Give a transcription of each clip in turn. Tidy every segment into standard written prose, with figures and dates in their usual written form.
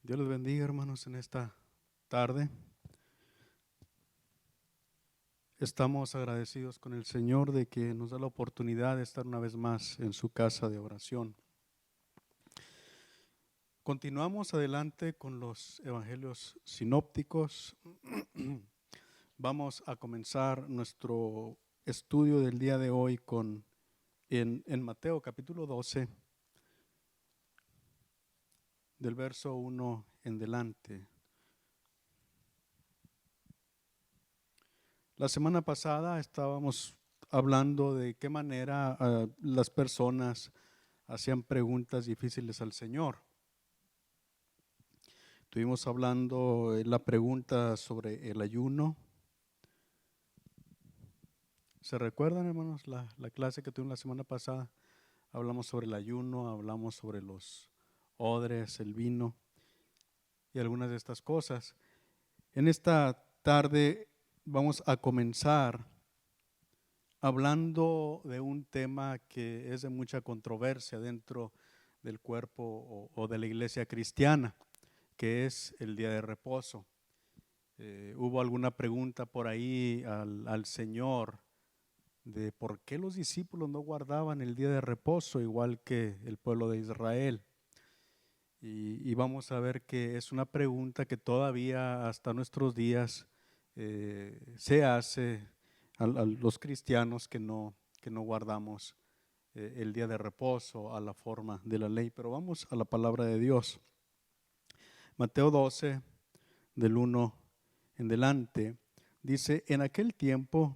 Dios les bendiga, hermanos, en esta tarde. Estamos agradecidos con el Señor de que nos da la oportunidad de estar una vez más en su casa de oración. Continuamos adelante con los evangelios sinópticos. Vamos a comenzar nuestro estudio del día de hoy en Mateo capítulo 12, del verso 1 en delante. La semana pasada estábamos hablando de qué manera las personas hacían preguntas difíciles al Señor. Estuvimos hablando de la pregunta sobre el ayuno. ¿Se recuerdan, hermanos, la clase que tuvimos la semana pasada? Hablamos sobre el ayuno, hablamos sobre los odres, el vino y algunas de estas cosas. En esta tarde vamos a comenzar hablando de un tema que es de mucha controversia dentro del cuerpo o de la iglesia cristiana, que es el día de reposo. Hubo alguna pregunta por ahí al Señor de por qué los discípulos no guardaban el día de reposo igual que el pueblo de Israel. Y vamos a ver que es una pregunta que todavía hasta nuestros días se hace a los cristianos que no guardamos el día de reposo a la forma de la ley. Pero vamos a la palabra de Dios. Mateo 12, del 1 en delante, dice: en aquel tiempo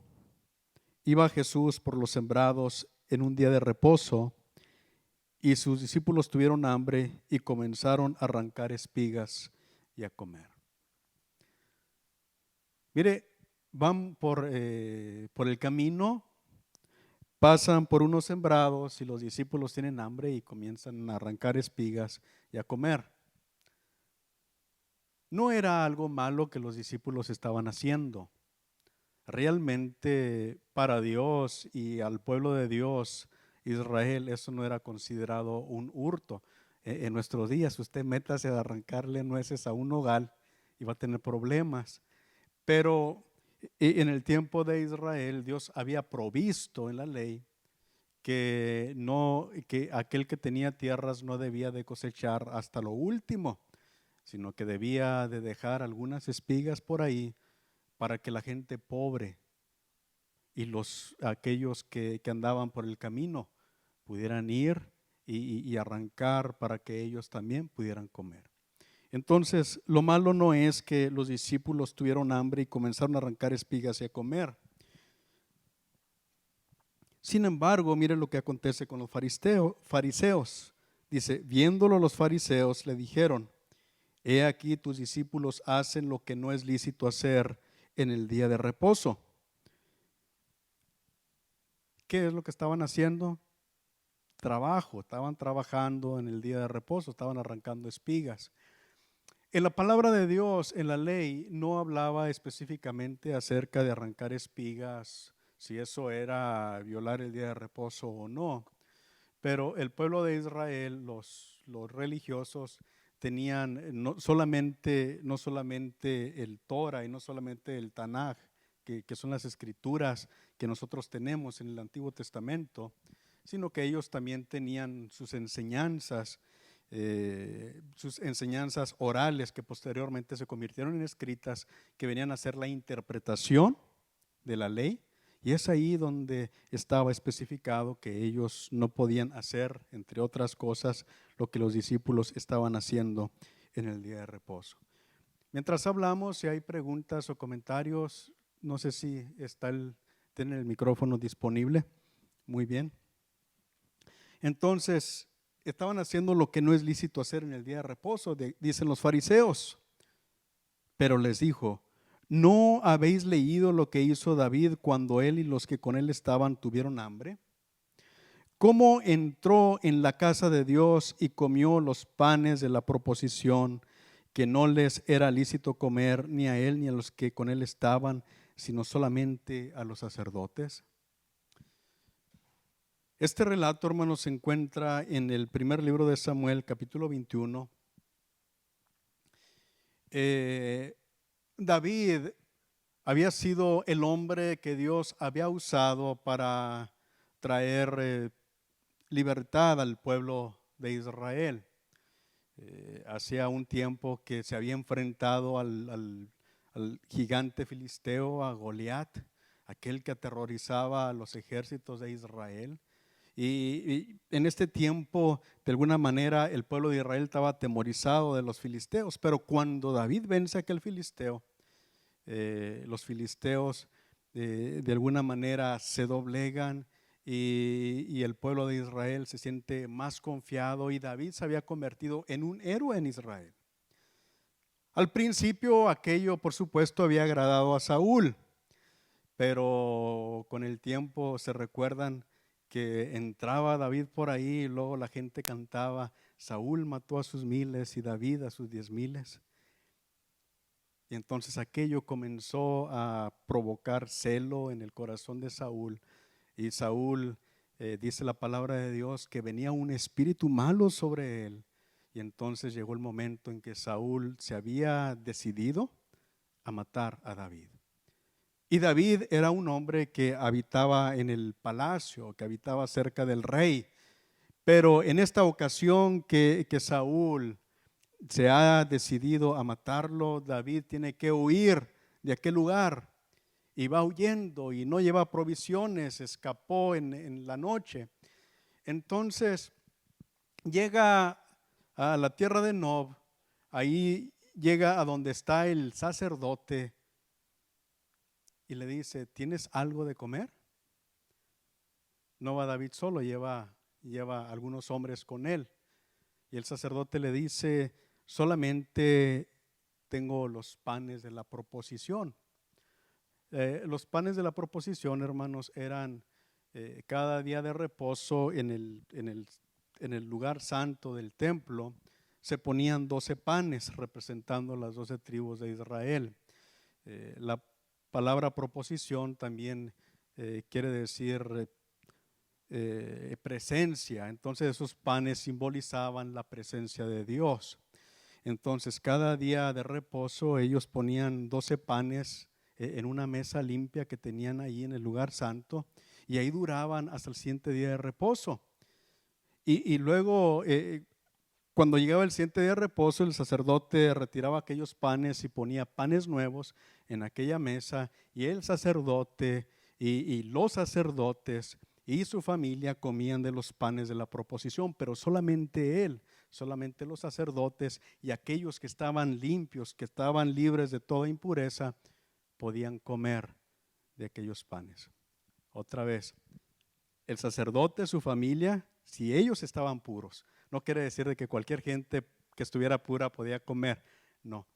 iba Jesús por los sembrados en un día de reposo, y sus discípulos tuvieron hambre y comenzaron a arrancar espigas y a comer. Mire, van por el camino, pasan por unos sembrados y los discípulos tienen hambre y comienzan a arrancar espigas y a comer. No era algo malo que los discípulos estaban haciendo. Realmente para Dios y al pueblo de Dios, Israel, eso no era considerado un hurto. En nuestros días usted métase a arrancarle nueces a un nogal y va a tener problemas. Pero en el tiempo de Israel, Dios había provisto en la ley que aquel que tenía tierras no debía de cosechar hasta lo último, sino que debía de dejar algunas espigas por ahí para que la gente pobre y aquellos que andaban por el camino pudieran ir y arrancar para que ellos también pudieran comer. Entonces, lo malo no es que los discípulos tuvieron hambre y comenzaron a arrancar espigas y a comer. Sin embargo, mire lo que acontece con los fariseos. Dice: viéndolo los fariseos le dijeron: he aquí tus discípulos hacen lo que no es lícito hacer en el día de reposo. ¿Qué es lo que estaban haciendo? Trabajo, estaban trabajando en el día de reposo, estaban arrancando espigas. En la palabra de Dios, en la ley, no hablaba específicamente acerca de arrancar espigas, si eso era violar el día de reposo o no. Pero el pueblo de Israel, los religiosos, tenían no solamente el Torah y no solamente el Tanaj, que son las escrituras que nosotros tenemos en el Antiguo Testamento, sino que ellos también tenían sus enseñanzas orales que posteriormente se convirtieron en escritas, que venían a ser la interpretación de la ley. Y es ahí donde estaba especificado que ellos no podían hacer, entre otras cosas, lo que los discípulos estaban haciendo en el día de reposo. Mientras hablamos, si hay preguntas o comentarios, no sé si tienen el micrófono disponible. Muy bien. Entonces, estaban haciendo lo que no es lícito hacer en el día de reposo, dicen los fariseos. Pero les dijo: ¿no habéis leído lo que hizo David cuando él y los que con él estaban tuvieron hambre? ¿Cómo entró en la casa de Dios y comió los panes de la proposición, que no les era lícito comer ni a él ni a los que con él estaban, sino solamente a los sacerdotes? Este relato, hermanos, se encuentra en el primer libro de Samuel, capítulo 21, Eh, David había sido el hombre que Dios había usado para traer libertad al pueblo de Israel. Hacía un tiempo que se había enfrentado al gigante filisteo, a Goliat, aquel que aterrorizaba a los ejércitos de Israel. Y en este tiempo, de alguna manera, el pueblo de Israel estaba atemorizado de los filisteos, pero cuando David vence a aquel filisteo, los filisteos de alguna manera se doblegan y el pueblo de Israel se siente más confiado y David se había convertido en un héroe en Israel. Al principio aquello, por supuesto, había agradado a Saúl, pero con el tiempo se recuerdan que entraba David por ahí y luego la gente cantaba: Saúl mató a sus miles y David a sus 10,000. Y entonces aquello comenzó a provocar celo en el corazón de Saúl. Y Saúl, dice la palabra de Dios, que venía un espíritu malo sobre él. Y entonces llegó el momento en que Saúl se había decidido a matar a David. Y David era un hombre que habitaba en el palacio, que habitaba cerca del rey. Pero en esta ocasión que Saúl se ha decidido a matarlo, David tiene que huir de aquel lugar y va huyendo y no lleva provisiones, escapó en la noche. Entonces llega a la tierra de Nob, ahí llega a donde está el sacerdote y le dice: ¿tienes algo de comer? No va David solo, lleva algunos hombres con él. Y el sacerdote le dice: solamente tengo los panes de la proposición. Los panes de la proposición, hermanos, eran cada día de reposo en el lugar santo del templo. Se ponían 12 panes representando las 12 tribus de Israel. La palabra proposición también quiere decir presencia. Entonces esos panes simbolizaban la presencia de Dios. Entonces cada día de reposo ellos ponían 12 panes en una mesa limpia que tenían ahí en el lugar santo, y ahí duraban hasta el siguiente día de reposo. Y luego cuando llegaba el siguiente día de reposo, el sacerdote retiraba aquellos panes y ponía panes nuevos en aquella mesa, y el sacerdote y los sacerdotes y su familia comían de los panes de la proposición, pero solamente él, solamente los sacerdotes y aquellos que estaban limpios, que estaban libres de toda impureza, podían comer de aquellos panes. Otra vez, el sacerdote, su familia, si ellos estaban puros. No quiere decir de que cualquier gente que estuviera pura podía comer, no.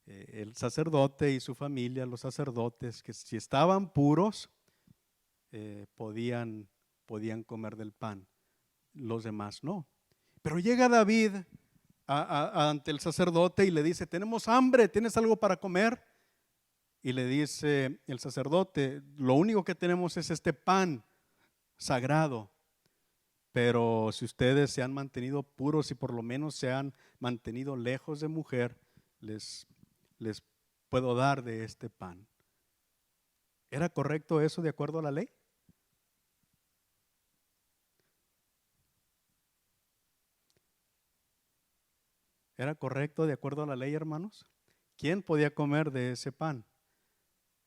El sacerdote y su familia, los sacerdotes, que si estaban puros, podían comer del pan, los demás no. Pero llega David ante el sacerdote y le dice: tenemos hambre, ¿tienes algo para comer? Y le dice el sacerdote: lo único que tenemos es este pan sagrado, pero si ustedes se han mantenido puros y por lo menos se han mantenido lejos de mujer, les puedo dar de este pan. ¿Era correcto eso de acuerdo a la ley? ¿Era correcto de acuerdo a la ley, hermanos? ¿Quién podía comer de ese pan?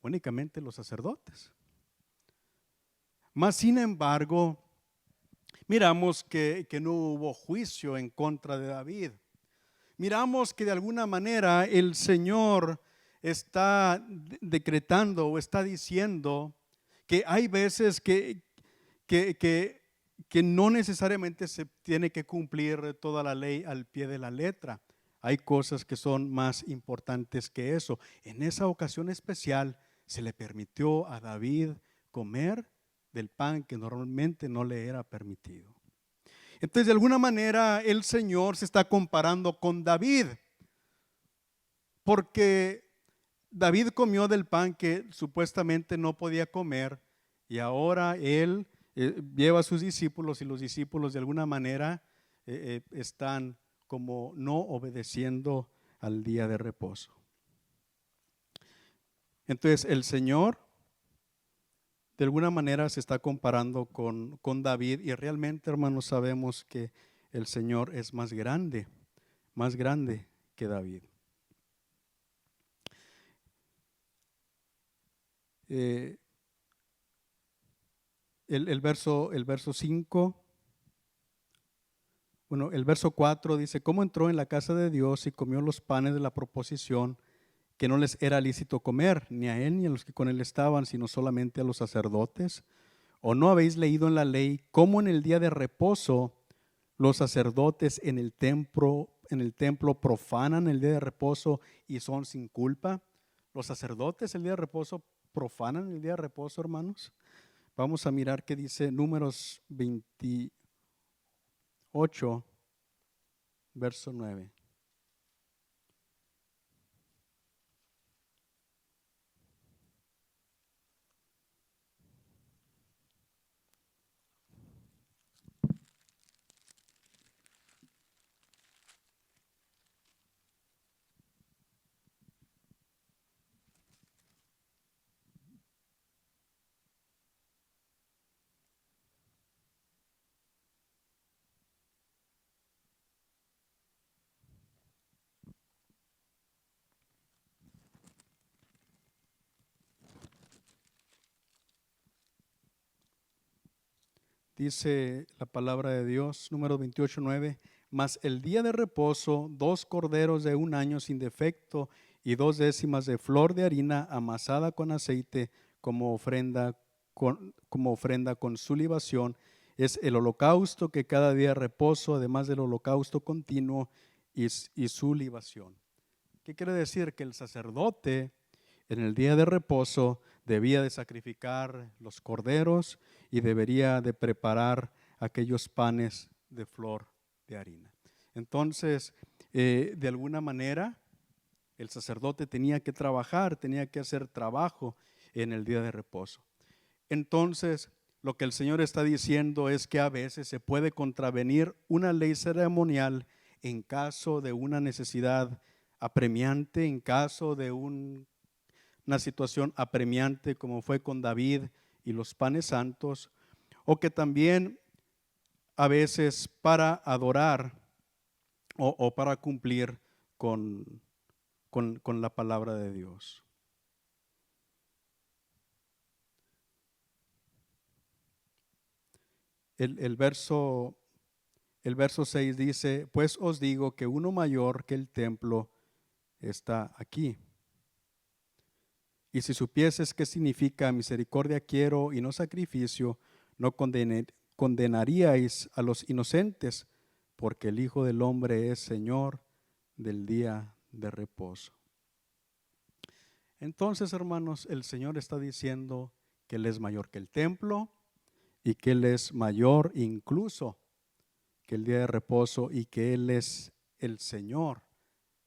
Únicamente los sacerdotes. Mas sin embargo, miramos que no hubo juicio en contra de David. Miramos que de alguna manera el Señor está decretando o está diciendo que hay veces que no necesariamente se tiene que cumplir toda la ley al pie de la letra. Hay cosas que son más importantes que eso. En esa ocasión especial se le permitió a David comer del pan que normalmente no le era permitido. Entonces, de alguna manera, el Señor se está comparando con David, porque David comió del pan que supuestamente no podía comer, y ahora él lleva a sus discípulos, y los discípulos de alguna manera están como no obedeciendo al día de reposo. Entonces el Señor de alguna manera se está comparando con David, y realmente, hermanos, sabemos que el Señor es más grande que David. Eh, el verso 5, bueno, el verso 4 dice: ¿cómo entró en la casa de Dios y comió los panes de la proposición, que no les era lícito comer, ni a él ni a los que con él estaban, sino solamente a los sacerdotes? ¿O no habéis leído en la ley cómo en el día de reposo los sacerdotes en el templo profanan el día de reposo y son sin culpa? Los sacerdotes el día de reposo profanan el día de reposo, hermanos. Vamos a mirar qué dice Números 28, verso 9. Dice la palabra de Dios, número 28, 9: mas el día de reposo, 2 corderos de un año sin defecto y 2 décimas de flor de harina amasada con aceite como ofrenda con su libación, es el holocausto que cada día reposo, además del holocausto continuo y su libación. ¿Qué quiere decir? Que el sacerdote en el día de reposo debía de sacrificar los corderos y debería de preparar aquellos panes de flor de harina. Entonces, de alguna manera, el sacerdote tenía que trabajar, tenía que hacer trabajo en el día de reposo. Entonces, lo que el Señor está diciendo es que a veces se puede contravenir una ley ceremonial en caso de una necesidad apremiante, en caso de una situación apremiante como fue con David y los panes santos, o que también a veces para adorar o para cumplir con la palabra de Dios. El verso 6 dice: pues os digo que uno mayor que el templo está aquí. Y si supieses qué significa misericordia quiero y no sacrificio, no condenaríais a los inocentes, porque el Hijo del Hombre es Señor del día de reposo. Entonces, hermanos, el Señor está diciendo que Él es mayor que el templo y que Él es mayor incluso que el día de reposo y que Él es el Señor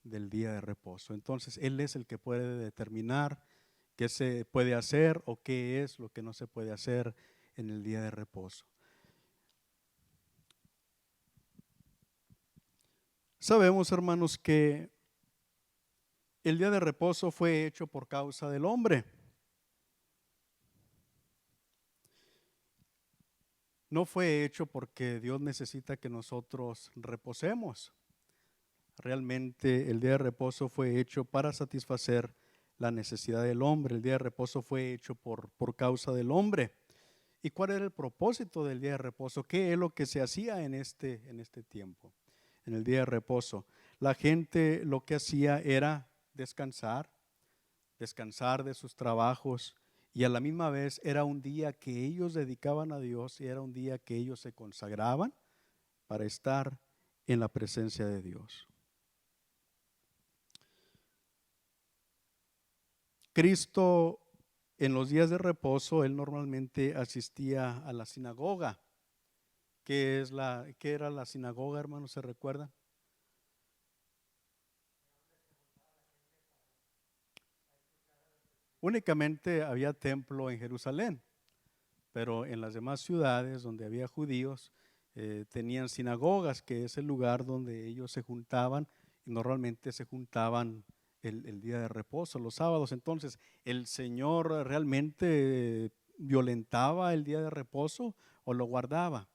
del día de reposo. Entonces, Él es el que puede determinar qué se puede hacer o qué es lo que no se puede hacer en el día de reposo. Sabemos, hermanos, que el día de reposo fue hecho por causa del hombre. No fue hecho porque Dios necesita que nosotros reposemos. Realmente el día de reposo fue hecho para satisfacer la necesidad del hombre. El día de reposo fue hecho por causa del hombre. ¿Y cuál era el propósito del día de reposo? ¿Qué es lo que se hacía en este tiempo? En el día de reposo, la gente lo que hacía era descansar de sus trabajos, y a la misma vez era un día que ellos dedicaban a Dios y era un día que ellos se consagraban para estar en la presencia de Dios. Cristo, en los días de reposo, Él normalmente asistía a la sinagoga. ¿Qué era la sinagoga, hermanos? ¿Se recuerdan? Únicamente había templo en Jerusalén, pero en las demás ciudades donde había judíos tenían sinagogas, que es el lugar donde ellos se juntaban, y normalmente se juntaban el día de reposo, los sábados. Entonces, ¿el Señor realmente violentaba el día de reposo o lo guardaba?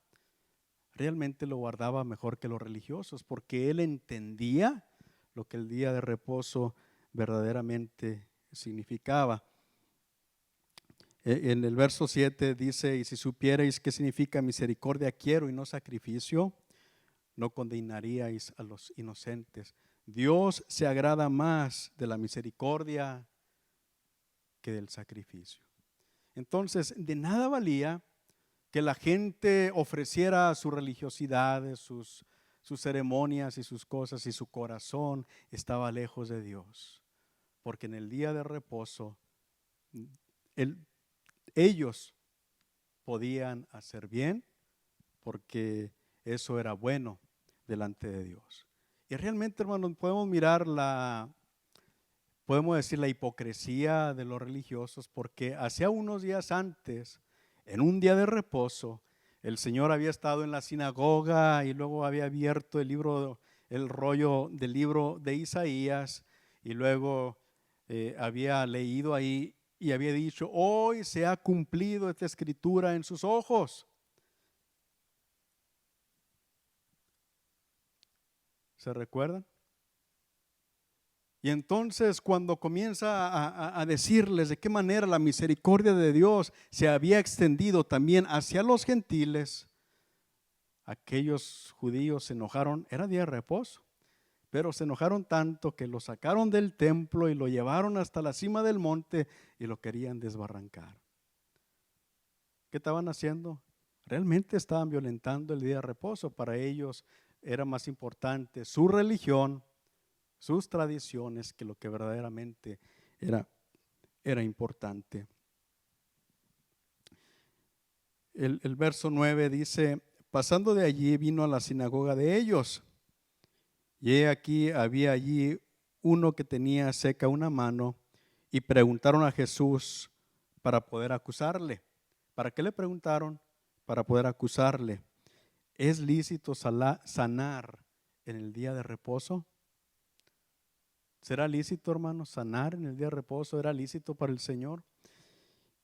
Realmente lo guardaba mejor que los religiosos, porque Él entendía lo que el día de reposo verdaderamente significaba. En el verso 7 dice: y si supierais qué significa misericordia quiero y no sacrificio, no condenaríais a los inocentes. Dios se agrada más de la misericordia que del sacrificio. Entonces, de nada valía que la gente ofreciera su religiosidad, sus ceremonias y sus cosas, y su corazón estaba lejos de Dios. Porque en el día de reposo, ellos podían hacer bien, porque eso era bueno delante de Dios. Y realmente, hermanos, podemos decir la hipocresía de los religiosos, porque hacía unos días antes, en un día de reposo, el Señor había estado en la sinagoga y luego había abierto el rollo del libro de Isaías, y luego había leído ahí y había dicho: hoy se ha cumplido esta escritura en sus ojos. ¿Se recuerdan? Y entonces, cuando comienza a decirles de qué manera la misericordia de Dios se había extendido también hacia los gentiles, aquellos judíos se enojaron. Era día de reposo, pero se enojaron tanto que lo sacaron del templo y lo llevaron hasta la cima del monte y lo querían desbarrancar. ¿Qué estaban haciendo? Realmente estaban violentando el día de reposo. Para ellos era más importante su religión, sus tradiciones, que lo que verdaderamente era importante. El verso 9 dice: pasando de allí vino a la sinagoga de ellos, y he aquí había allí uno que tenía seca una mano, y preguntaron a Jesús para poder acusarle. ¿Para qué le preguntaron? Para poder acusarle. ¿Es lícito sanar en el día de reposo? ¿Será lícito, hermanos, sanar en el día de reposo? ¿Era lícito para el Señor?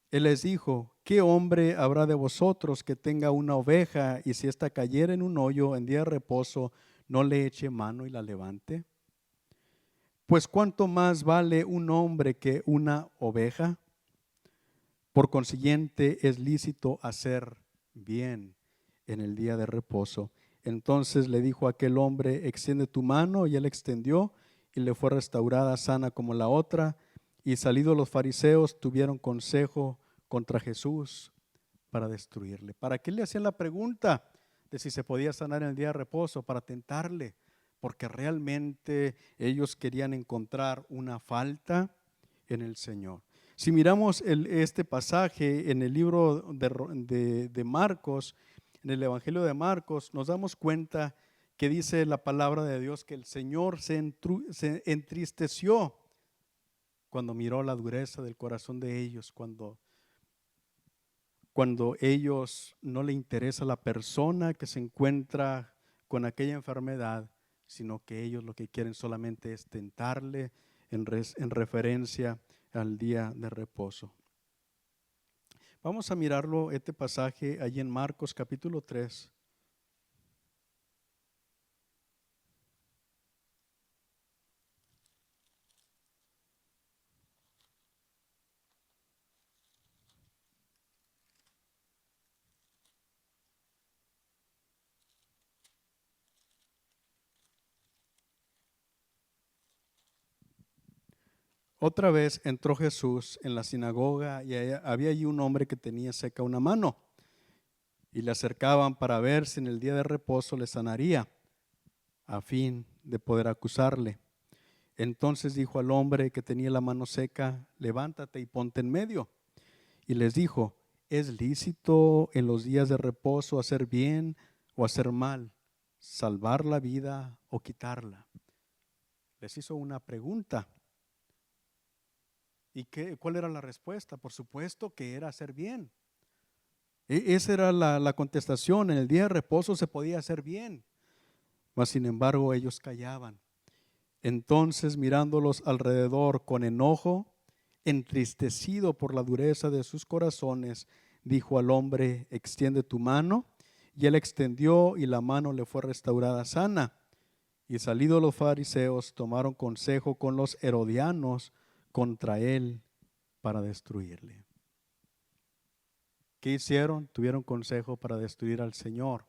Él les dijo: ¿qué hombre habrá de vosotros que tenga una oveja y si ésta cayera en un hoyo en día de reposo, no le eche mano y la levante? Pues ¿cuánto más vale un hombre que una oveja? Por consiguiente, es lícito hacer bien en el día de reposo. Entonces le dijo a aquel hombre: extiende tu mano, y él extendió, y le fue restaurada sana como la otra. Y salidos los fariseos, tuvieron consejo contra Jesús para destruirle. ¿Para qué le hacían la pregunta de si se podía sanar en el día de reposo? Para tentarle, porque realmente ellos querían encontrar una falta en el Señor. Si miramos este pasaje en el libro de Marcos, en el Evangelio de Marcos, nos damos cuenta que dice la palabra de Dios que el Señor se entristeció cuando miró la dureza del corazón de ellos, cuando ellos no le interesa la persona que se encuentra con aquella enfermedad, sino que ellos lo que quieren solamente es tentarle en referencia al día de reposo. Vamos a mirarlo, este pasaje, allí en Marcos capítulo 3. Otra vez entró Jesús en la sinagoga y había allí un hombre que tenía seca una mano, y le acercaban para ver si en el día de reposo le sanaría, a fin de poder acusarle. Entonces dijo al hombre que tenía la mano seca: levántate y ponte en medio. Y les dijo: ¿es lícito en los días de reposo hacer bien o hacer mal, salvar la vida o quitarla? Les hizo una pregunta. ¿Y cuál era la respuesta? Por supuesto que era hacer bien. Esa era la contestación. En el día de reposo se podía hacer bien, mas sin embargo ellos callaban. Entonces, mirándolos alrededor con enojo, entristecido por la dureza de sus corazones, dijo al hombre: extiende tu mano. Y él extendió, y la mano le fue restaurada sana. Y salidos los fariseos, tomaron consejo con los herodianos contra él para destruirle. ¿Qué hicieron? Tuvieron consejo para destruir al Señor.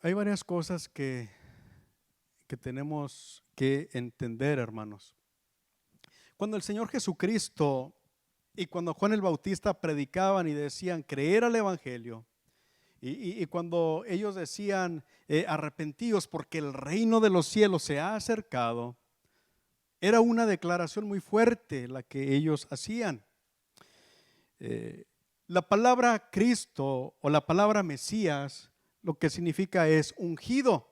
Hay varias cosas que tenemos que entender, hermanos. Cuando el Señor Jesucristo y cuando Juan el Bautista predicaban y decían creer al Evangelio, y cuando ellos decían arrepentíos porque el reino de los cielos se ha acercado, era una declaración muy fuerte la que ellos hacían. La palabra Cristo o la palabra Mesías lo que significa es ungido.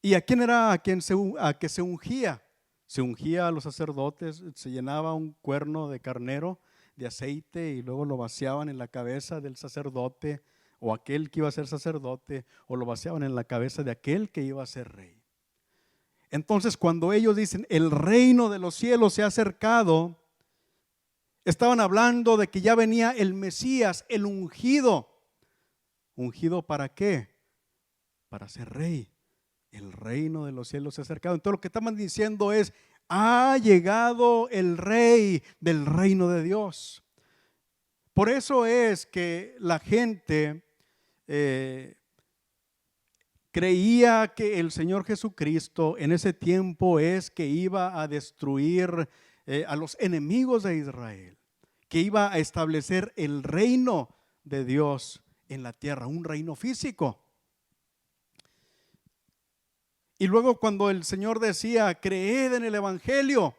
¿Y a quién era a que se ungía? Se ungía a los sacerdotes, se llenaba un cuerno de carnero de aceite y luego lo vaciaban en la cabeza del sacerdote o aquel que iba a ser sacerdote, o lo vaciaban en la cabeza de aquel que iba a ser rey. Entonces, cuando ellos dicen el reino de los cielos se ha acercado, estaban hablando de que ya venía el Mesías, el ungido. ¿Ungido para qué? Para ser rey. El reino de los cielos se ha acercado. Entonces lo que estaban diciendo es: ha llegado el rey del reino de Dios. Por eso es que la gente creía que el Señor Jesucristo en ese tiempo es que iba a destruir a los enemigos de Israel, que iba a establecer el reino de Dios en la tierra, un reino físico. Y luego cuando el Señor decía creed en el Evangelio,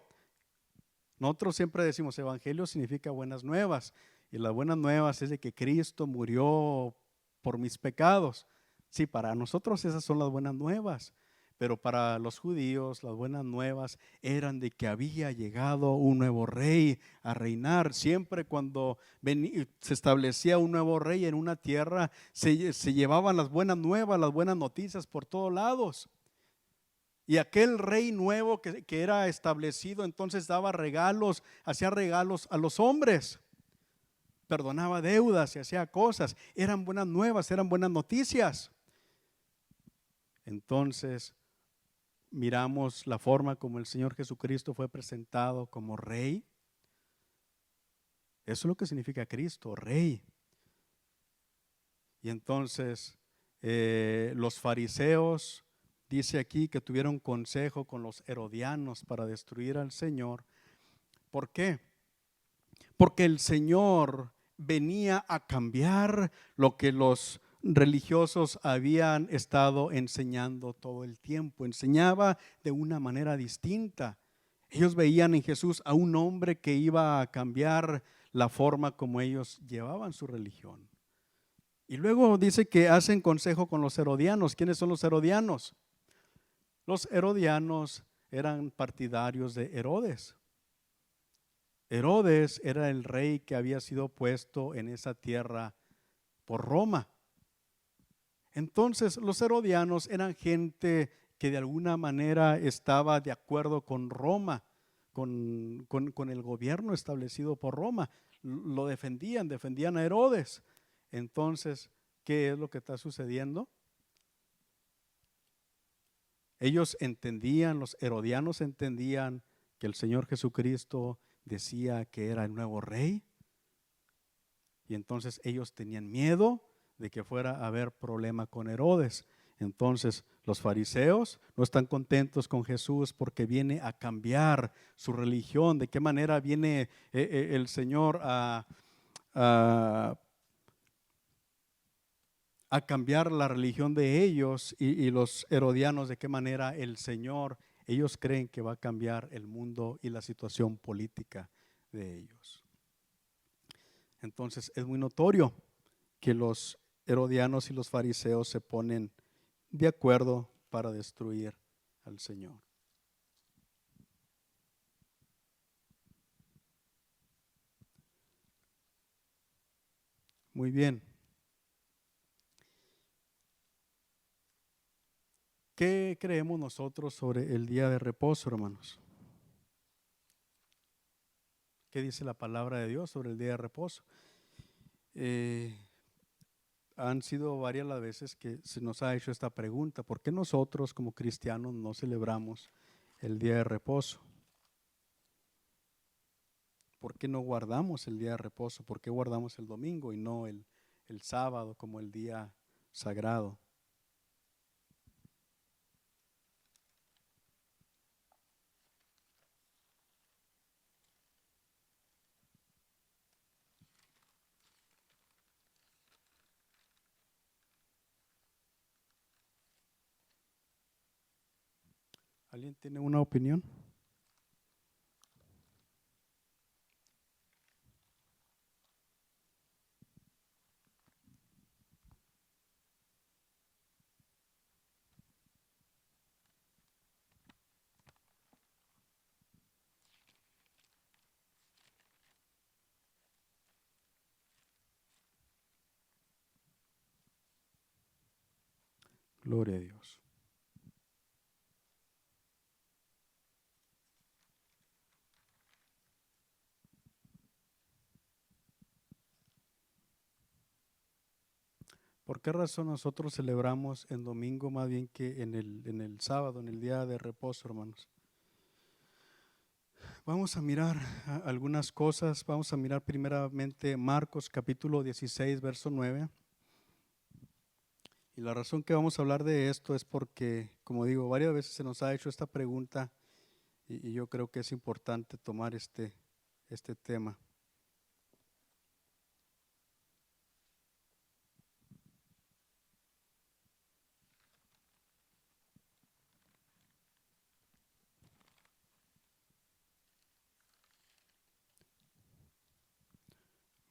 nosotros siempre decimos Evangelio significa buenas nuevas, y las buenas nuevas es de que Cristo murió por mis pecados. Sí, para nosotros esas son las buenas nuevas, pero para los judíos las buenas nuevas eran de que había llegado un nuevo rey a reinar. Siempre cuando se establecía un nuevo rey en una tierra, se llevaban las buenas nuevas, las buenas noticias por todos lados. Y aquel rey nuevo que era establecido entonces daba regalos, hacía regalos a los hombres, perdonaba deudas y hacía cosas. Eran buenas nuevas, eran buenas noticias. Entonces miramos la forma como el Señor Jesucristo fue presentado como rey. Eso es lo que significa Cristo, rey. Y entonces los fariseos, dice aquí que tuvieron consejo con los herodianos para destruir al Señor. ¿Por qué? Porque el Señor venía a cambiar lo que los religiosos habían estado enseñando todo el tiempo. Enseñaba de una manera distinta. Ellos veían en Jesús a un hombre que iba a cambiar la forma como ellos llevaban su religión. Y luego dice que hacen consejo con los herodianos. ¿Quiénes son los herodianos? Los herodianos eran partidarios de Herodes. Herodes era el rey que había sido puesto en esa tierra por Roma. Entonces los herodianos eran gente que de alguna manera estaba de acuerdo con Roma, con el gobierno establecido por Roma. Lo defendían a Herodes. Entonces, ¿qué es lo que está sucediendo? Ellos entendían, los herodianos entendían que el Señor Jesucristo decía que era el nuevo rey, y entonces ellos tenían miedo de que fuera a haber problema con Herodes. Entonces los fariseos no están contentos con Jesús porque viene a cambiar su religión. ¿De qué manera viene el Señor a cambiar la religión de ellos? Y los herodianos, ¿de qué manera el Señor? Ellos creen que va a cambiar el mundo y la situación política de ellos. Entonces es muy notorio que los herodianos y los fariseos se ponen de acuerdo para destruir al Señor. Muy bien. ¿Qué creemos nosotros sobre el día de reposo, hermanos? ¿Qué dice la palabra de Dios sobre el día de reposo? Han sido varias las veces que se nos ha hecho esta pregunta: ¿por qué nosotros como cristianos no celebramos el día de reposo? ¿Por qué no guardamos el día de reposo? ¿Por qué guardamos el domingo y no el sábado como el día sagrado? ¿Alguien tiene una opinión? Gloria a Dios. ¿Por qué razón nosotros celebramos en domingo más bien que en el sábado, en el día de reposo, hermanos? Vamos a mirar algunas cosas. Vamos a mirar primeramente Marcos capítulo 16, verso 9. Y la razón que vamos a hablar de esto es porque, como digo, varias veces se nos ha hecho esta pregunta y yo creo que es importante tomar este tema.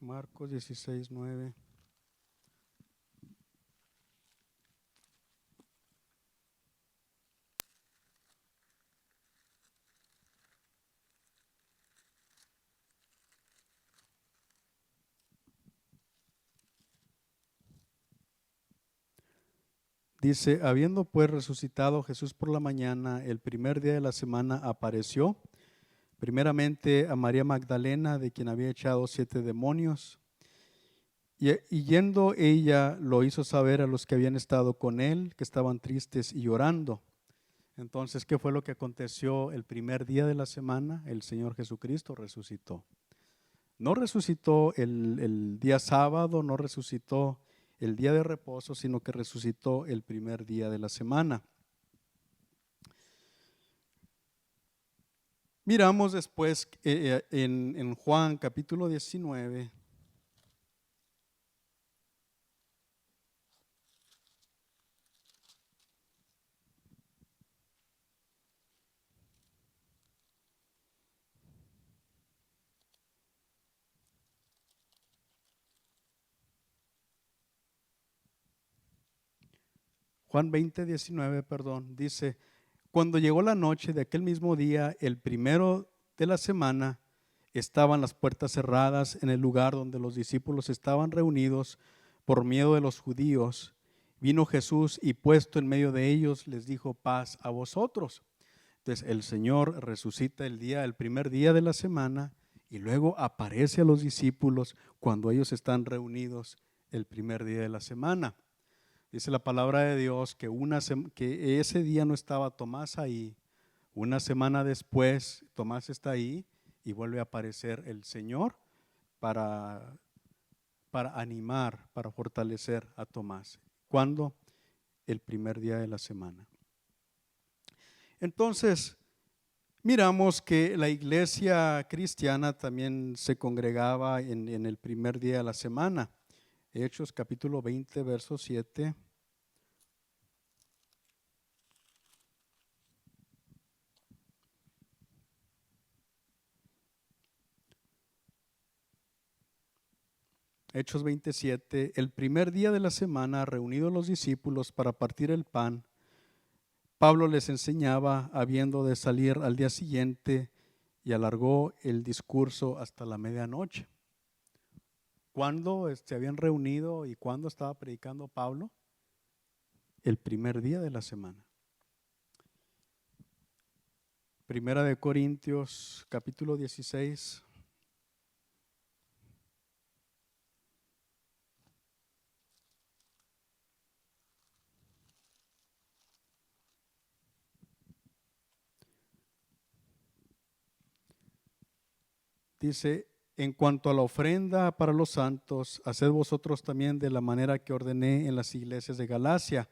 Marcos 16, 9. Dice: habiendo pues resucitado Jesús por la mañana, el primer día de la semana, apareció primeramente a María Magdalena, de quien había echado 7 demonios. Y yendo ella lo hizo saber a los que habían estado con él, que estaban tristes y llorando. Entonces, ¿qué fue lo que aconteció el primer día de la semana? El Señor Jesucristo resucitó. No resucitó el día sábado, no resucitó el día de reposo, sino que resucitó el primer día de la semana. Miramos después en Juan capítulo 19. Juan 20, 19, perdón, dice: cuando llegó la noche de aquel mismo día, el primero de la semana, estaban las puertas cerradas en el lugar donde los discípulos estaban reunidos por miedo de los judíos. Vino Jesús y puesto en medio de ellos les dijo: paz a vosotros. Entonces el Señor resucita el primer día de la semana, y luego aparece a los discípulos cuando ellos están reunidos el primer día de la semana. Dice la palabra de Dios que ese día no estaba Tomás ahí. Una semana después, Tomás está ahí y vuelve a aparecer el Señor para, para animar, para fortalecer a Tomás. ¿Cuándo? El primer día de la semana. Entonces, miramos que la iglesia cristiana también se congregaba en el primer día de la semana. Hechos capítulo 20, verso 7. Hechos 27, el primer día de la semana, reunidos los discípulos para partir el pan, Pablo les enseñaba, habiendo de salir al día siguiente, y alargó el discurso hasta la medianoche. ¿Cuándo se habían reunido y cuándo estaba predicando Pablo? El primer día de la semana. Primera de Corintios, capítulo 16. Dice, en cuanto a la ofrenda para los santos, haced vosotros también de la manera que ordené en las iglesias de Galacia.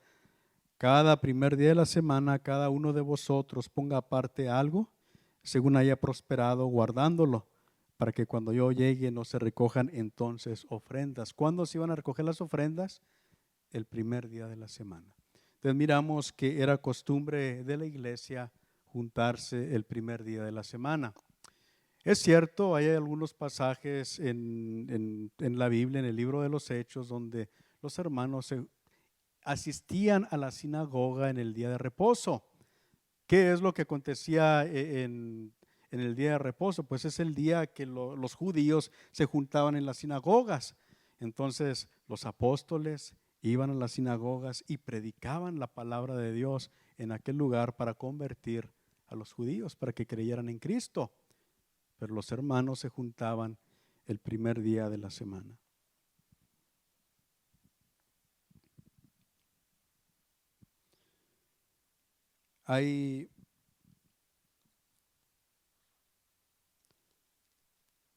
Cada primer día de la semana, cada uno de vosotros ponga aparte algo, según haya prosperado, guardándolo, para que cuando yo llegue no se recojan entonces ofrendas. ¿Cuándo se iban a recoger las ofrendas? El primer día de la semana. Entonces miramos que era costumbre de la iglesia juntarse el primer día de la semana. Es cierto, hay algunos pasajes en la Biblia, en el libro de los Hechos, donde los hermanos asistían a la sinagoga en el día de reposo. ¿Qué es lo que acontecía en el día de reposo? Pues es el día que los judíos se juntaban en las sinagogas. Entonces los apóstoles iban a las sinagogas y predicaban la palabra de Dios en aquel lugar para convertir a los judíos, para que creyeran en Cristo. Pero los hermanos se juntaban el primer día de la semana.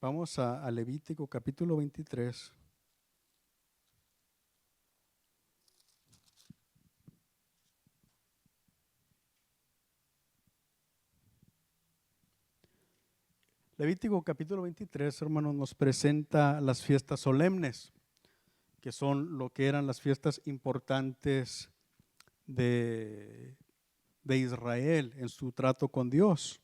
Vamos a Levítico capítulo 23. Levítico capítulo 23, hermanos, nos presenta las fiestas solemnes, que son lo que eran las fiestas importantes de Israel en su trato con Dios.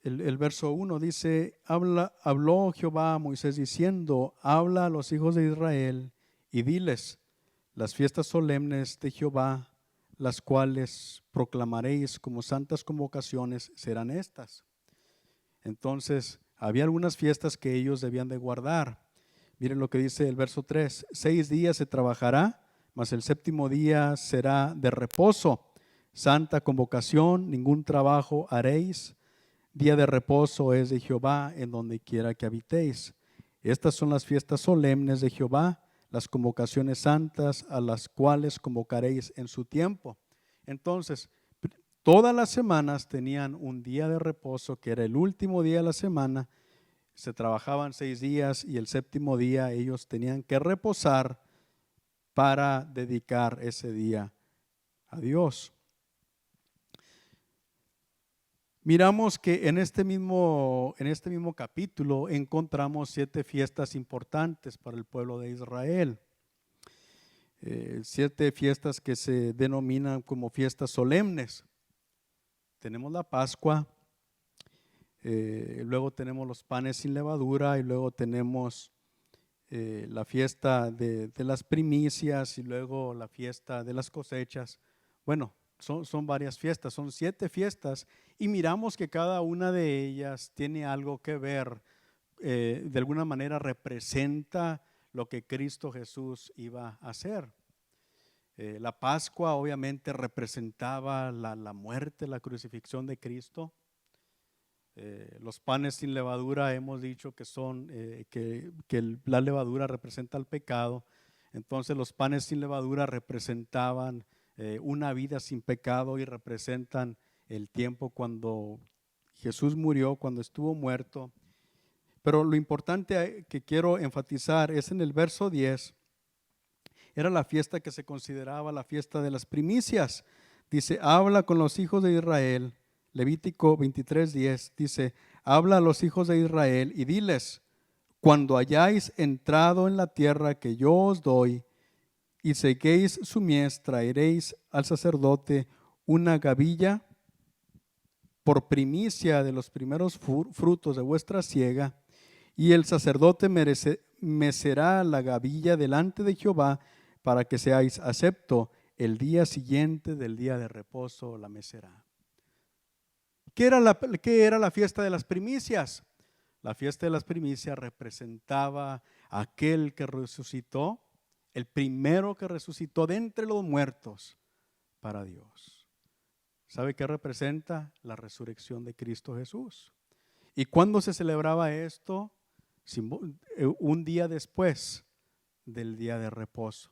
El verso 1 dice, habló Jehová a Moisés diciendo, habla a los hijos de Israel y diles, las fiestas solemnes de Jehová, las cuales proclamaréis como santas convocaciones, serán estas. Entonces, había algunas fiestas que ellos debían de guardar. Miren lo que dice el verso 3, 6 días se trabajará, mas el séptimo día será de reposo, santa convocación, ningún trabajo haréis. Día de reposo es de Jehová en donde quiera que habitéis. Estas son las fiestas solemnes de Jehová, las convocaciones santas a las cuales convocaréis en su tiempo. Entonces, todas las semanas tenían un día de reposo que era el último día de la semana. Se trabajaban 6 días y el séptimo día ellos tenían que reposar para dedicar ese día a Dios. Miramos que en este mismo capítulo encontramos 7 fiestas importantes para el pueblo de Israel. 7 fiestas que se denominan como fiestas solemnes. Tenemos la Pascua, luego tenemos los panes sin levadura y luego tenemos la fiesta de las primicias y luego la fiesta de las cosechas. Bueno, son varias fiestas, son 7 fiestas y miramos que cada una de ellas tiene algo que ver, de alguna manera representa lo que Cristo Jesús iba a hacer. La Pascua obviamente representaba la muerte, la crucifixión de Cristo. Los panes sin levadura hemos dicho que son la levadura representa el pecado. Entonces los panes sin levadura representaban una vida sin pecado y representan el tiempo cuando Jesús murió, cuando estuvo muerto. Pero lo importante que quiero enfatizar es en el verso 10. Era la fiesta que se consideraba la fiesta de las primicias. Dice, habla con los hijos de Israel. Levítico 23:10 dice, habla a los hijos de Israel y diles, cuando hayáis entrado en la tierra que yo os doy y sequéis su mies, traeréis al sacerdote una gavilla por primicia de los primeros frutos de vuestra siega, y el sacerdote mecerá la gavilla delante de Jehová para que seáis acepto. El día siguiente del día de reposo la mecerá. ¿Qué era la fiesta de las primicias? La fiesta de las primicias representaba a aquel que resucitó, el primero que resucitó de entre los muertos para Dios. ¿Sabe qué representa? La resurrección de Cristo Jesús. ¿Y cuándo se celebraba esto? Un día después del día de reposo.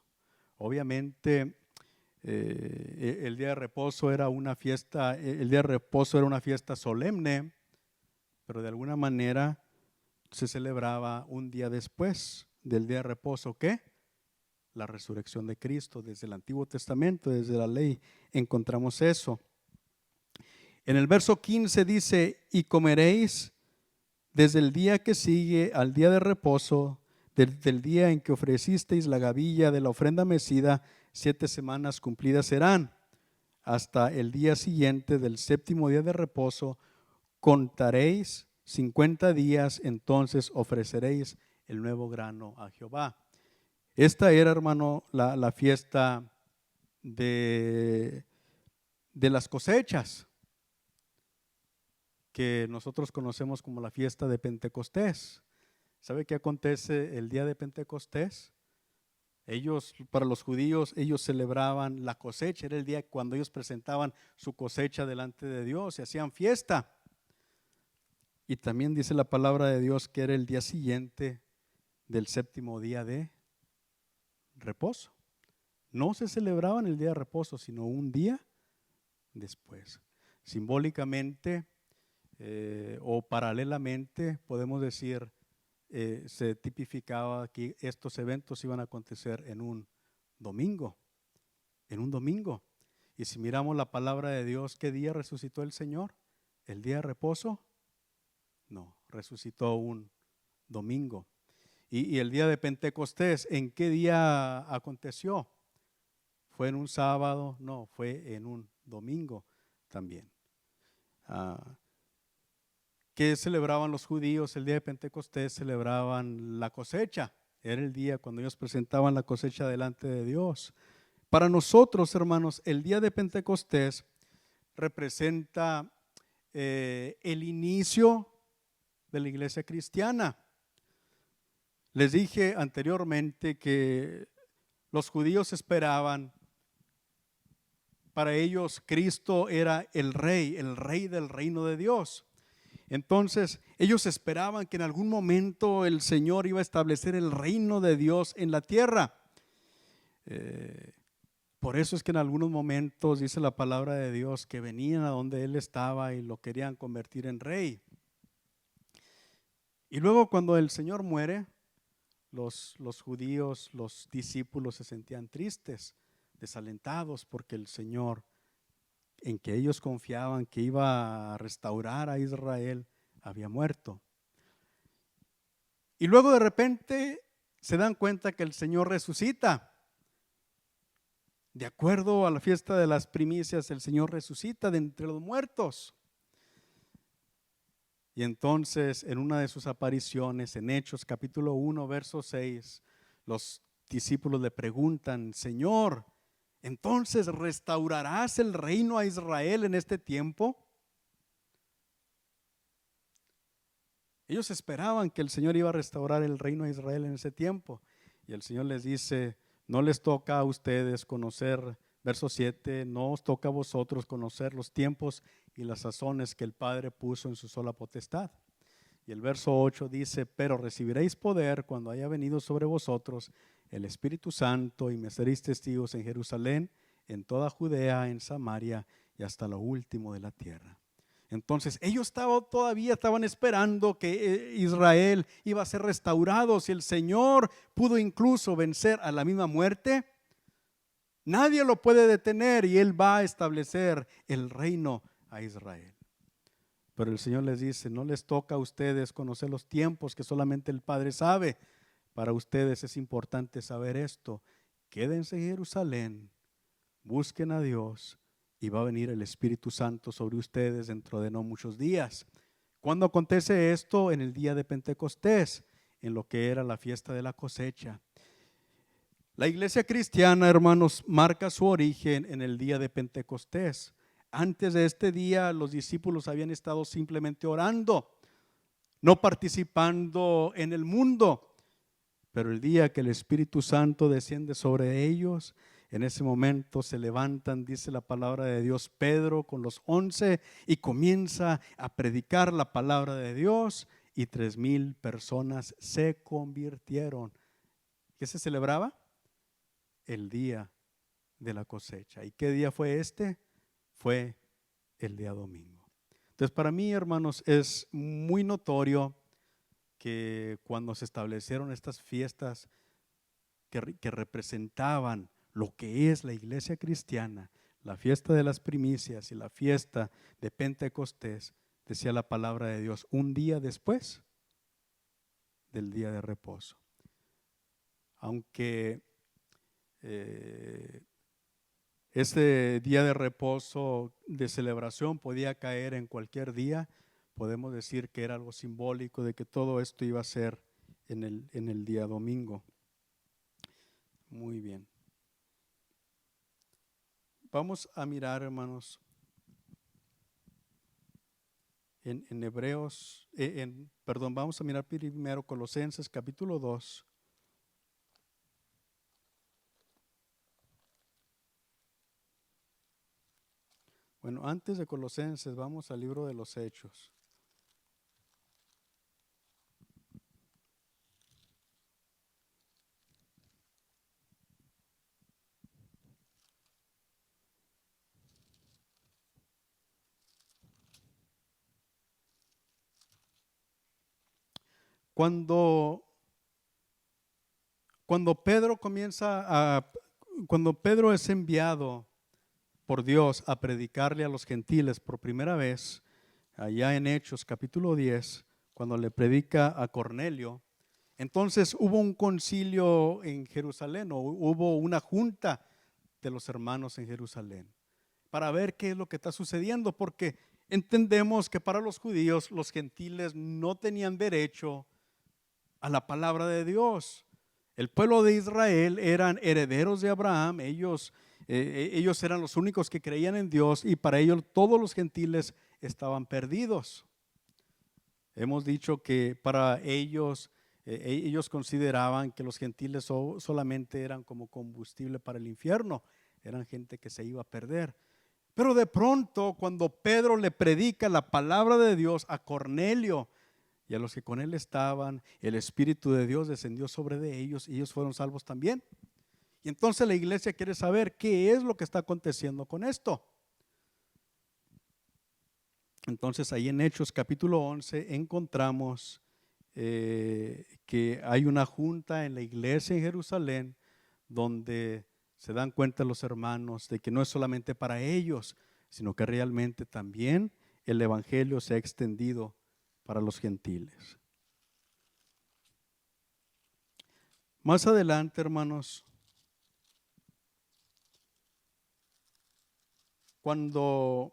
Obviamente, el día de reposo era una fiesta, solemne, pero de alguna manera se celebraba un día después del día de reposo. ¿Qué? La resurrección de Cristo. Desde el Antiguo Testamento, desde la ley, encontramos eso. En el verso 15 dice: y comeréis desde el día que sigue al día de reposo, desde el día en que ofrecisteis la gavilla de la ofrenda mecida, 7 semanas cumplidas serán. Hasta el día siguiente del séptimo día de reposo, contaréis 50 días, entonces ofreceréis el nuevo grano a Jehová. Esta era, hermano, la fiesta de las cosechas, que nosotros conocemos como la fiesta de Pentecostés. ¿Sabe qué acontece el día de Pentecostés? Para los judíos, ellos celebraban la cosecha. Era el día cuando ellos presentaban su cosecha delante de Dios y hacían fiesta. Y también dice la palabra de Dios que era el día siguiente del séptimo día de reposo. No se celebraba en el día de reposo, sino un día después. Simbólicamente o paralelamente, podemos decir, se tipificaba que estos eventos iban a acontecer en un domingo. Y si miramos la palabra de Dios, ¿qué día resucitó el Señor? ¿El día de reposo? No, resucitó un domingo. Y el día de Pentecostés, ¿en qué día aconteció? ¿Fue en un sábado? No, fue en un domingo también. ¿Qué celebraban los judíos? El día de Pentecostés celebraban la cosecha. Era el día cuando ellos presentaban la cosecha delante de Dios. Para nosotros, hermanos, el día de Pentecostés representa el inicio de la iglesia cristiana. Les dije anteriormente que los judíos esperaban, para ellos Cristo era el rey del reino de Dios. Entonces ellos esperaban que en algún momento el Señor iba a establecer el reino de Dios en la tierra. Por eso es que en algunos momentos dice la palabra de Dios que venían a donde Él estaba y lo querían convertir en rey. Y luego cuando el Señor muere, los judíos, los discípulos se sentían tristes, desalentados, porque el Señor, en que ellos confiaban que iba a restaurar a Israel, había muerto. Y luego de repente se dan cuenta que el Señor resucita. De acuerdo a la fiesta de las primicias, el Señor resucita de entre los muertos. Y entonces, en una de sus apariciones, en Hechos capítulo 1, verso 6, los discípulos le preguntan: Señor, ¿entonces restaurarás el reino a Israel en este tiempo? Ellos esperaban que el Señor iba a restaurar el reino a Israel en ese tiempo. Y el Señor les dice: no les toca a ustedes conocer, verso 7, no os toca a vosotros conocer los tiempos y las sazones que el Padre puso en su sola potestad. Y el verso 8 dice: pero recibiréis poder cuando haya venido sobre vosotros el Espíritu Santo, y me seréis testigos en Jerusalén, en toda Judea, en Samaria y hasta lo último de la tierra. Entonces ellos todavía estaban esperando que Israel iba a ser restaurado. Si el Señor pudo incluso vencer a la misma muerte, nadie lo puede detener, y Él va a establecer el reino a Israel. Pero el Señor les dice: no les toca a ustedes conocer los tiempos, que solamente el Padre sabe. Para ustedes es importante saber esto: quédense en Jerusalén, busquen a Dios, y va a venir el Espíritu Santo sobre ustedes dentro de no muchos días. ¿Cuándo acontece esto? En el día de Pentecostés, en lo que era la fiesta de la cosecha. La iglesia cristiana, hermanos, marca su origen en el día de Pentecostés. Antes de este día, los discípulos habían estado simplemente orando, no participando en el mundo. Pero el día que el Espíritu Santo desciende sobre ellos, En ese momento se levantan, dice la palabra de Dios, Pedro con los 11 y comienza a predicar la palabra de Dios y 3,000 personas se convirtieron. ¿Qué se celebraba? El día de la cosecha. ¿Y qué día fue este? Fue el día domingo. Entonces, para mí, hermanos, es muy notorio que cuando se establecieron estas fiestas que representaban lo que es la iglesia cristiana, la fiesta de las primicias y la fiesta de Pentecostés, decía la palabra de Dios, un día después del día de reposo. Aunque este día de reposo, de celebración, podía caer en cualquier día, podemos decir que era algo simbólico de que todo esto iba a ser en el día domingo. Muy bien. Vamos a mirar, hermanos, en Hebreos, vamos a mirar primero Colosenses capítulo 2. Bueno, antes de Colosenses, vamos al libro de los Hechos. Cuando Pedro es enviado por Dios a predicarle a los gentiles por primera vez, allá en Hechos capítulo 10, cuando le predica a Cornelio, entonces hubo un concilio en Jerusalén, o hubo una junta de los hermanos en Jerusalén, para ver qué es lo que está sucediendo, porque entendemos que para los judíos, los gentiles no tenían derecho a la palabra de Dios. El pueblo de Israel eran herederos de Abraham, ellos eran los únicos que creían en Dios y para ellos todos los gentiles estaban perdidos. Hemos dicho que para ellos, ellos consideraban que los gentiles solamente eran como combustible para el infierno, eran gente que se iba a perder. Pero de pronto, cuando Pedro le predica la palabra de Dios a Cornelio y a los que con él estaban, el Espíritu de Dios descendió sobre de ellos y ellos fueron salvos también. Y entonces la iglesia quiere saber qué es lo que está aconteciendo con esto. Entonces ahí en Hechos capítulo 11 encontramos que hay una junta en la iglesia en Jerusalén donde se dan cuenta los hermanos de que no es solamente para ellos, sino que realmente también el evangelio se ha extendido para los gentiles. Más adelante, hermanos, cuando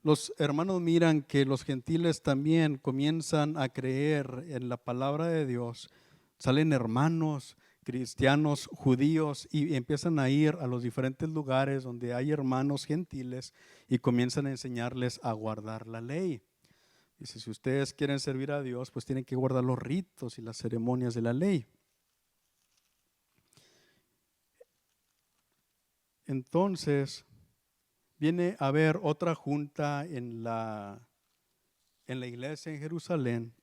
los hermanos miran que los gentiles también comienzan a creer en la palabra de Dios, salen hermanos cristianos, judíos, y empiezan a ir a los diferentes lugares donde hay hermanos gentiles y comienzan a enseñarles a guardar la ley. Dice, si ustedes quieren servir a Dios, pues tienen que guardar los ritos y las ceremonias de la ley. Entonces, viene a haber otra junta en la iglesia en Jerusalén.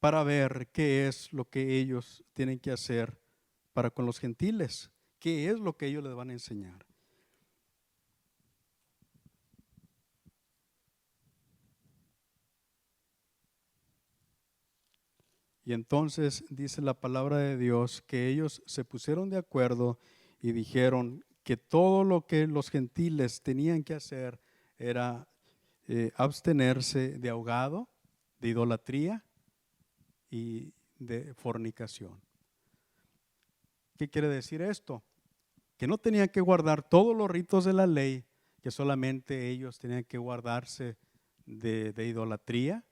Para ver qué es lo que ellos tienen que hacer para con los gentiles, qué es lo que ellos les van a enseñar. Y entonces dice la palabra de Dios que ellos se pusieron de acuerdo y dijeron que todo lo que los gentiles tenían que hacer era abstenerse de ahogado, de idolatría y de fornicación. ¿Qué quiere decir esto? Que no tenían que guardar todos los ritos de la ley, que solamente ellos tenían que guardarse de idolatría,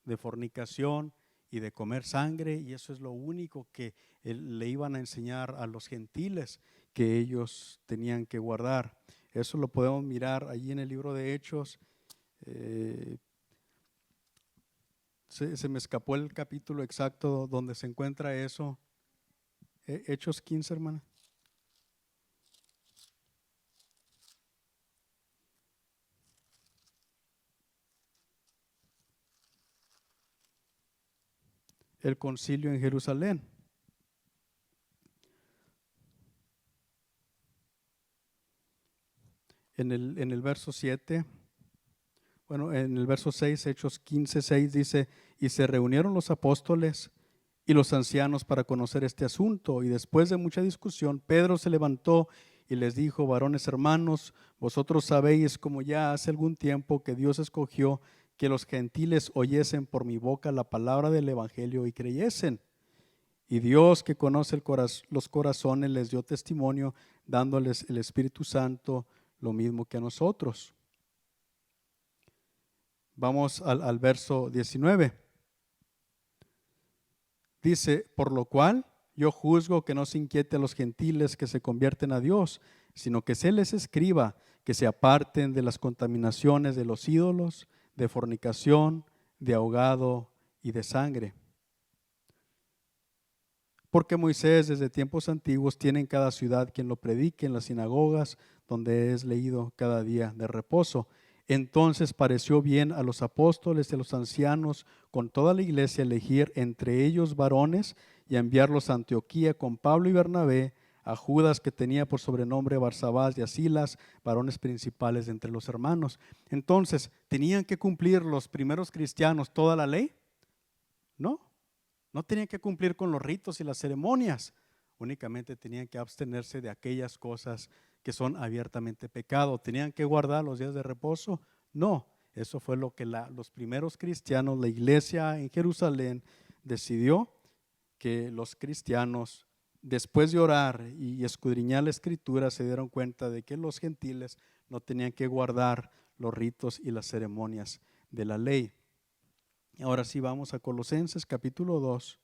de fornicación y de comer sangre, y eso es lo único que le iban a enseñar a los gentiles que ellos tenían que guardar. Eso lo podemos mirar allí en el libro de Hechos. se me escapó el capítulo exacto donde se encuentra eso. Hechos 15, hermana. El concilio en Jerusalén. En el verso 7, bueno, en el verso 6, Hechos 15, 6 dice, y se reunieron los apóstoles y los ancianos para conocer este asunto, y después de mucha discusión, Pedro se levantó y les dijo, varones hermanos, vosotros sabéis como ya hace algún tiempo que Dios escogió que los gentiles oyesen por mi boca la palabra del evangelio y creyesen. Y Dios, que conoce los corazones, les dio testimonio, dándoles el Espíritu Santo, lo mismo que a nosotros. Vamos al verso 19. Dice, por lo cual yo juzgo que no se inquiete a los gentiles que se convierten a Dios, sino que se les escriba que se aparten de las contaminaciones de los ídolos, de fornicación, de ahogado y de sangre. Porque Moisés desde tiempos antiguos tiene en cada ciudad quien lo predique en las sinagogas, donde es leído cada día de reposo. Entonces pareció bien a los apóstoles y a los ancianos con toda la iglesia elegir entre ellos varones y enviarlos a Antioquía con Pablo y Bernabé, a Judas que tenía por sobrenombre Barsabás y a Silas, varones principales de entre los hermanos. Entonces, ¿tenían que cumplir los primeros cristianos toda la ley? No. No tenían que cumplir con los ritos y las ceremonias, únicamente tenían que abstenerse de aquellas cosas que son abiertamente pecado. ¿Tenían que guardar los días de reposo? No, eso fue lo que los primeros cristianos, la iglesia en Jerusalén, decidió que los cristianos, después de orar y escudriñar la escritura, se dieron cuenta de que los gentiles no tenían que guardar los ritos y las ceremonias de la ley. Ahora sí vamos a Colosenses capítulo 2.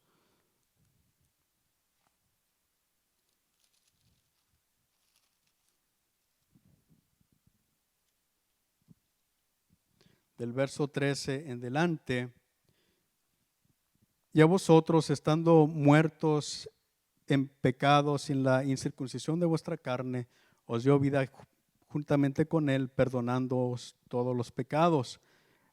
Del verso 13 en delante. Y a vosotros, estando muertos en pecados sin la incircuncisión de vuestra carne, os dio vida juntamente con él, perdonándoos todos los pecados,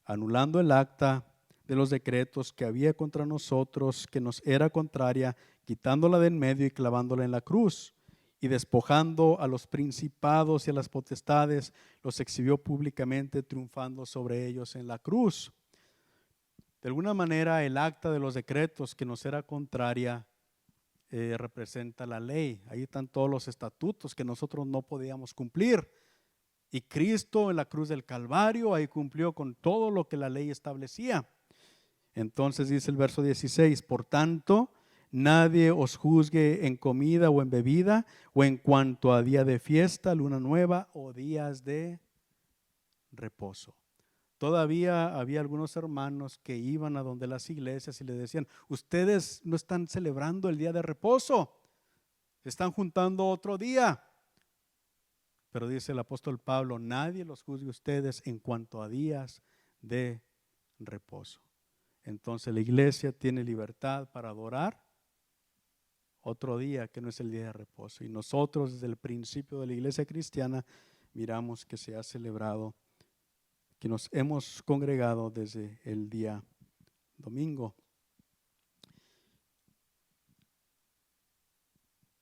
anulando el acta de los decretos que había contra nosotros, que nos era contraria, quitándola de en medio y clavándola en la cruz, y despojando a los principados y a las potestades, los exhibió públicamente, triunfando sobre ellos en la cruz. De alguna manera, el acta de los decretos que nos era contraria representa la ley. Ahí están todos los estatutos que nosotros no podíamos cumplir. Y Cristo en la cruz del Calvario ahí cumplió con todo lo que la ley establecía. Entonces dice el verso 16, por tanto, nadie os juzgue en comida o en bebida o en cuanto a día de fiesta, luna nueva o días de reposo. Todavía había algunos hermanos que iban a donde las iglesias y le decían, ustedes no están celebrando el día de reposo, se están juntando otro día. Pero dice el apóstol Pablo, nadie los juzgue ustedes en cuanto a días de reposo. Entonces la iglesia tiene libertad para adorar otro día que no es el día de reposo. Y nosotros desde el principio de la iglesia cristiana miramos que se ha celebrado, que nos hemos congregado desde el día domingo.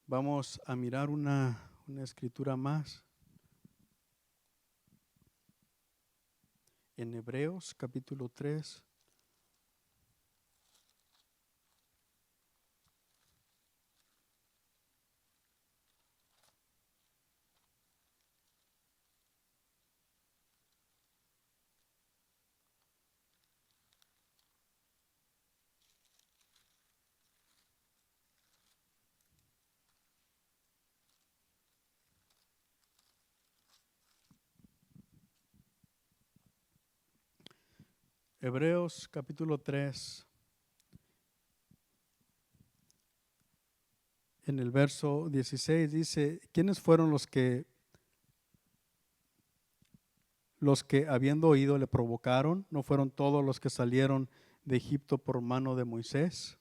Vamos a mirar una escritura más. En Hebreos capítulo 3. Hebreos capítulo 3, en el verso 16 dice, ¿quiénes fueron los que habiendo oído le provocaron? ¿No fueron todos los que salieron de Egipto por mano de Moisés?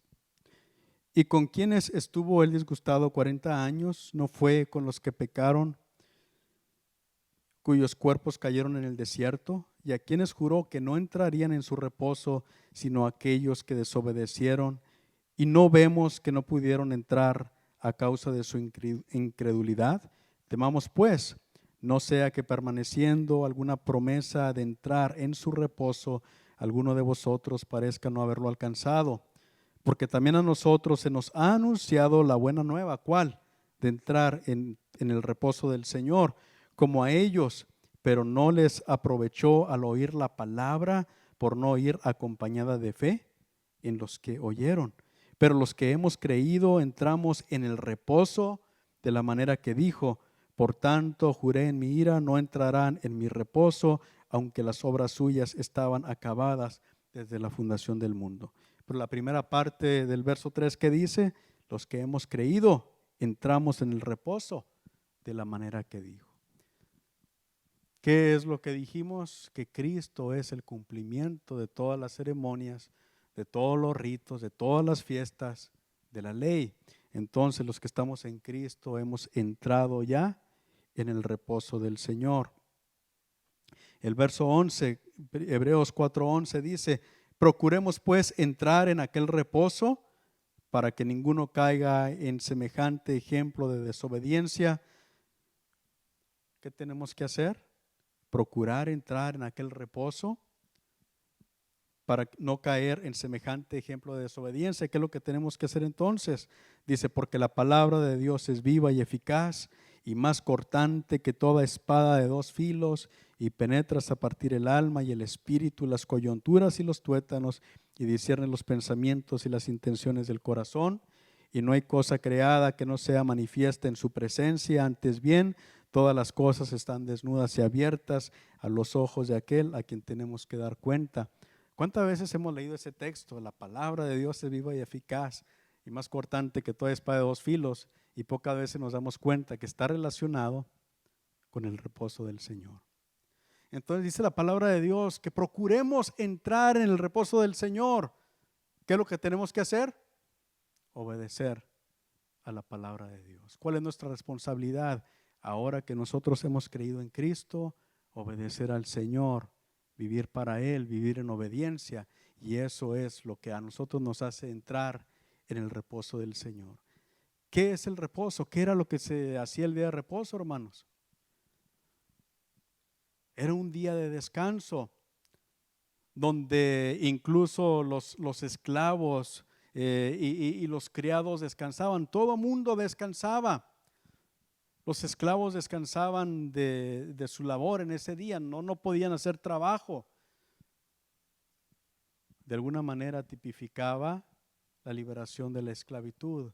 ¿Y con quienes estuvo él disgustado 40 años? ¿No fue con los que pecaron, cuyos cuerpos cayeron en el desierto? ¿Y a quienes juró que no entrarían en su reposo, sino aquellos que desobedecieron? Y no vemos que no pudieron entrar a causa de su incredulidad. Temamos pues, no sea que permaneciendo alguna promesa de entrar en su reposo, alguno de vosotros parezca no haberlo alcanzado. Porque también a nosotros se nos ha anunciado la buena nueva, ¿cuál? De entrar en el reposo del Señor, como a ellos, pero no les aprovechó al oír la palabra, por no ir acompañada de fe en los que oyeron. Pero los que hemos creído entramos en el reposo de la manera que dijo: por tanto, juré en mi ira, no entrarán en mi reposo, aunque las obras suyas estaban acabadas desde la fundación del mundo. Pero la primera parte del verso 3 que dice: los que hemos creído entramos en el reposo de la manera que dijo. ¿Qué es lo que dijimos? Que Cristo es el cumplimiento de todas las ceremonias, de todos los ritos, de todas las fiestas de la ley. Entonces los que estamos en Cristo hemos entrado ya en el reposo del Señor. El verso 11, Hebreos 4:11 dice: procuremos pues entrar en aquel reposo para que ninguno caiga en semejante ejemplo de desobediencia. ¿Qué tenemos que hacer? Procurar entrar en aquel reposo para no caer en semejante ejemplo de desobediencia. ¿Qué es lo que tenemos que hacer entonces? Dice: porque la palabra de Dios es viva y eficaz y más cortante que toda espada de dos filos, y penetra hasta partir el alma y el espíritu, las coyunturas y los tuétanos, y discierne los pensamientos y las intenciones del corazón. Y no hay cosa creada que no sea manifiesta en su presencia, antes bien todas las cosas están desnudas y abiertas a los ojos de aquel a quien tenemos que dar cuenta. ¿Cuántas veces hemos leído ese texto? La palabra de Dios es viva y eficaz y más cortante que toda espada de dos filos, y pocas veces nos damos cuenta que está relacionado con el reposo del Señor. Entonces dice la palabra de Dios que procuremos entrar en el reposo del Señor. ¿Qué es lo que tenemos que hacer? Obedecer a la palabra de Dios. ¿Cuál es nuestra responsabilidad? Ahora que nosotros hemos creído en Cristo, obedecer al Señor, vivir para Él, vivir en obediencia, y eso es lo que a nosotros nos hace entrar en el reposo del Señor. ¿Qué es el reposo? ¿Qué era lo que se hacía el día de reposo, hermanos? Era un día de descanso, donde incluso los esclavos y los criados descansaban, todo mundo descansaba. Los esclavos descansaban de su labor en ese día, no podían hacer trabajo. De alguna manera tipificaba la liberación de la esclavitud.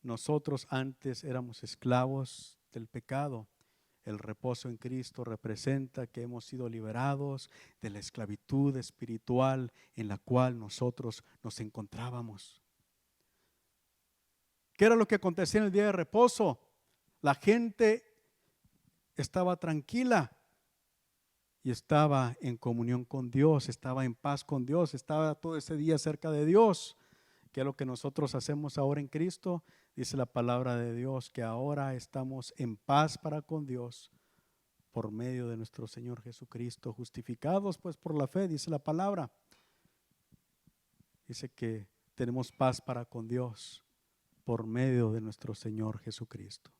Nosotros antes éramos esclavos del pecado. El reposo en Cristo representa que hemos sido liberados de la esclavitud espiritual en la cual nosotros nos encontrábamos. ¿Qué era lo que acontecía en el día de reposo? La gente estaba tranquila y estaba en comunión con Dios, estaba en paz con Dios, estaba todo ese día cerca de Dios. ¿Qué es lo que nosotros hacemos ahora en Cristo? Dice la palabra de Dios que ahora estamos en paz para con Dios por medio de nuestro Señor Jesucristo, justificados pues por la fe, dice la palabra. Dice que tenemos paz para con Dios por medio de nuestro Señor Jesucristo.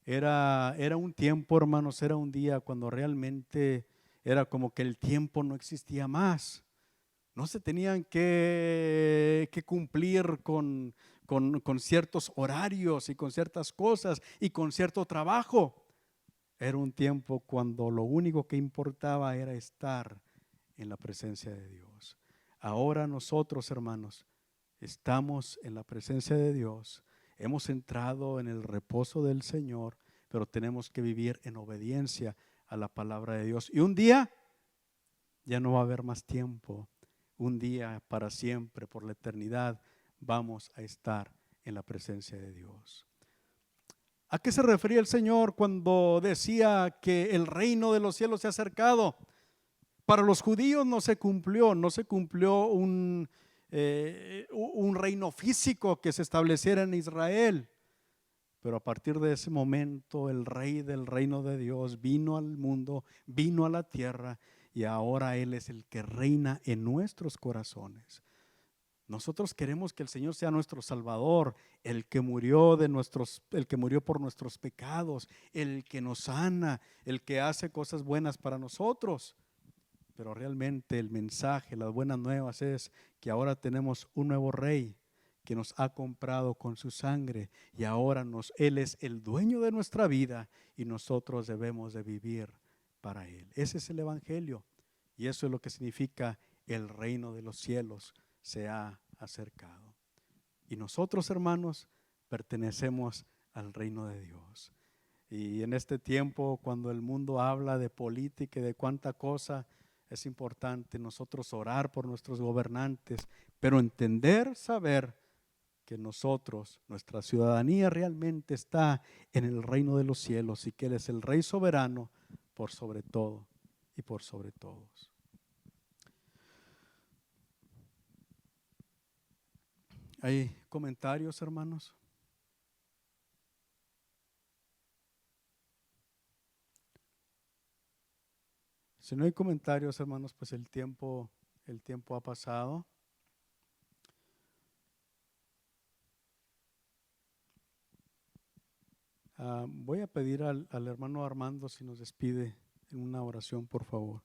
Era un tiempo, hermanos, era un día cuando realmente era como que el tiempo no existía más. No se tenían que cumplir con ciertos horarios y con ciertas cosas y con cierto trabajo. Era un tiempo cuando lo único que importaba era estar en la presencia de Dios. Ahora nosotros, hermanos, estamos en la presencia de Dios. Hemos entrado en el reposo del Señor, pero tenemos que vivir en obediencia a la palabra de Dios. Y un día ya no va a haber más tiempo. Un día para siempre, por la eternidad, vamos a estar en la presencia de Dios. ¿A qué se refería el Señor cuando decía que el reino de los cielos se ha acercado? Para los judíos no se cumplió un reino físico que se estableciera en Israel. Pero a partir de ese momento el rey del reino de Dios vino al mundo, vino a la tierra, y ahora Él es el que reina en nuestros corazones. Nosotros queremos que el Señor sea nuestro Salvador, el que murió por nuestros pecados, el que nos sana, el que hace cosas buenas para nosotros. Pero realmente el mensaje, las buenas nuevas es que ahora tenemos un nuevo rey que nos ha comprado con su sangre, y ahora Él es el dueño de nuestra vida y nosotros debemos de vivir para Él. Ese es el evangelio, y eso es lo que significa: el reino de los cielos se ha acercado. Y nosotros, hermanos, pertenecemos al reino de Dios. Y en este tiempo, cuando el mundo habla de política y de cuánta cosa, es importante nosotros orar por nuestros gobernantes, pero entender, saber que nosotros, nuestra ciudadanía realmente está en el reino de los cielos, y que Él es el Rey soberano por sobre todo y por sobre todos. ¿Hay comentarios, hermanos? Si no hay comentarios, hermanos, pues el tiempo ha pasado. Voy a pedir al hermano Armando si nos despide en una oración, por favor.